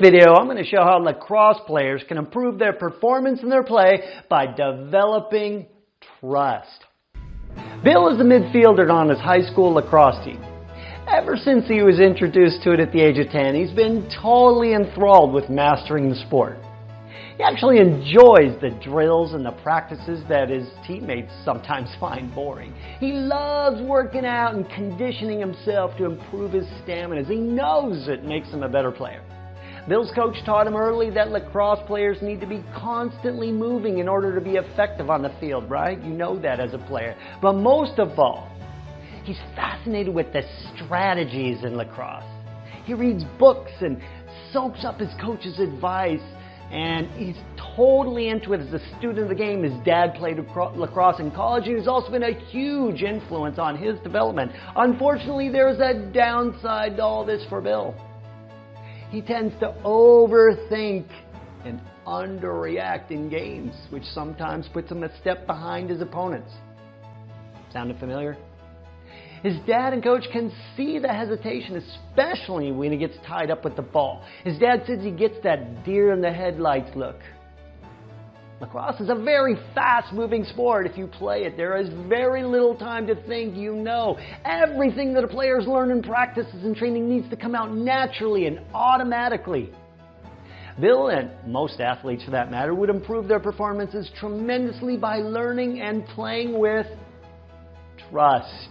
video, I'm going to show how lacrosse players can improve their performance in their play by developing trust. Bill is a midfielder on his high school lacrosse team. Ever since he was introduced to it at the age of 10, he's been totally enthralled with mastering the sport. He actually enjoys the drills and the practices that his teammates sometimes find boring. He loves working out and conditioning himself to improve his stamina, as he knows it makes him a better player. Bill's coach taught him early that lacrosse players need to be constantly moving in order to be effective on the field, right? You know that as a player. But most of all, he's fascinated with the strategies in lacrosse. He reads books and soaks up his coach's advice, and he's totally into it as a student of the game. His dad played lacrosse in college, and he's also been a huge influence on his development. Unfortunately, there's a downside to all this for Bill. He tends to overthink and underreact in games, which sometimes puts him a step behind his opponents. Sounded familiar? His dad and coach can see the hesitation, especially when he gets tied up with the ball. His dad says he gets that deer in the headlights look. Lacrosse is a very fast-moving sport. If you play it, there is very little time to think. You know, everything that the players learn in practices and training needs to come out naturally and automatically. Bill, and most athletes for that matter, would improve their performances tremendously by learning and playing with trust.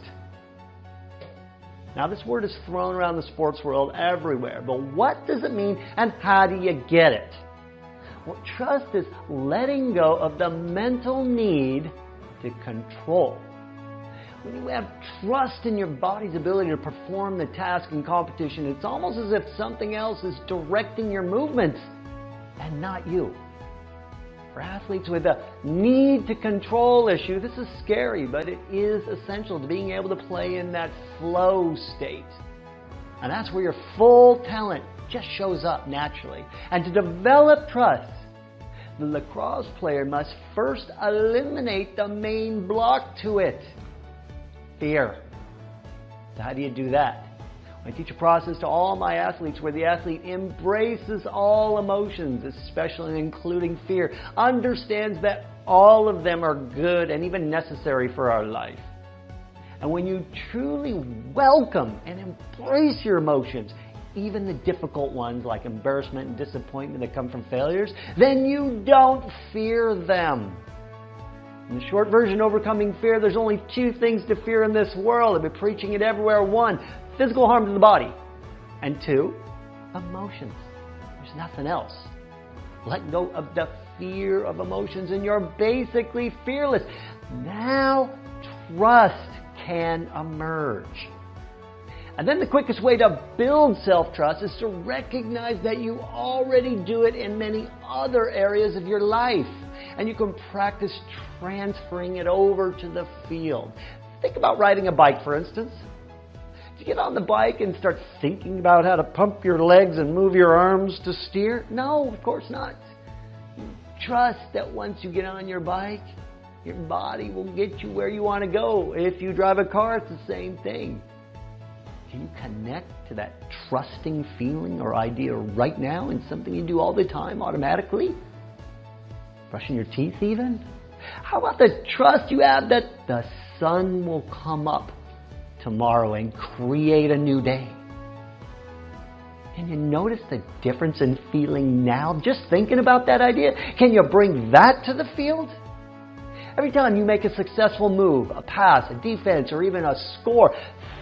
Now, this word is thrown around the sports world everywhere, but what does it mean and how do you get it? Well, trust is letting go of the mental need to control. When you have trust in your body's ability to perform the task in competition, it's almost as if something else is directing your movements and not you. For athletes with a need to control issue, this is scary, but it is essential to being able to play in that flow state. And that's where your full talent just shows up naturally. And to develop trust, the lacrosse player must first eliminate the main block to it: fear. So how do you do that? I teach a process to all my athletes where the athlete embraces all emotions, especially including fear, understands that all of them are good and even necessary for our life. And when you truly welcome and embrace your emotions, even the difficult ones like embarrassment and disappointment that come from failures, then you don't fear them. In the short version, overcoming fear, there's only two things to fear in this world. I've been preaching it everywhere. One, physical harm to the body. And two, emotions. There's nothing else. Let go of the fear of emotions and you're basically fearless. Now, trust can emerge. And then the quickest way to build self-trust is to recognize that you already do it in many other areas of your life. And you can practice transferring it over to the field. Think about riding a bike, for instance. Do you get on the bike and start thinking about how to pump your legs and move your arms to steer? No, of course not. Trust that once you get on your bike, your body will get you where you want to go. If you drive a car, it's the same thing. Can you connect to that trusting feeling or idea right now in something you do all the time automatically? Brushing your teeth even? How about the trust you have that the sun will come up tomorrow and create a new day? Can you notice the difference in feeling now just thinking about that idea? Can you bring that to the field? Every time you make a successful move, a pass, a defense, or even a score,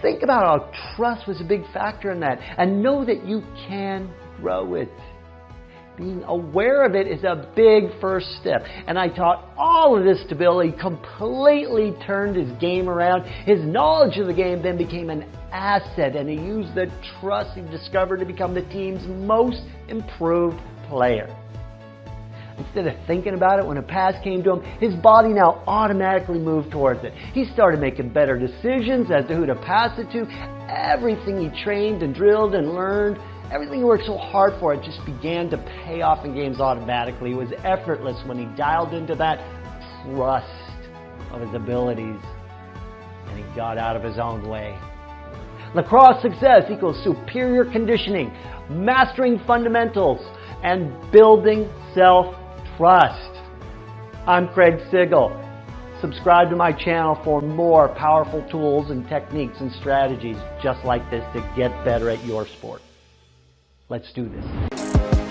think about how trust was a big factor in that and know that you can grow it. Being aware of it is a big first step. And I taught all of this to Bill. He completely turned his game around. His knowledge of the game then became an asset, and he used the trust he discovered to become the team's most improved player. Instead of thinking about it when a pass came to him, his body now automatically moved towards it. He started making better decisions as to who to pass it to. Everything he trained and drilled and learned, everything he worked so hard for, it just began to pay off in games automatically. It was effortless when he dialed into that trust of his abilities and he got out of his own way. Lacrosse success equals superior conditioning, mastering fundamentals, and building self-trust. I'm Craig Sigl. Subscribe to my channel for more powerful tools and techniques and strategies just like this to get better at your sport. Let's do this.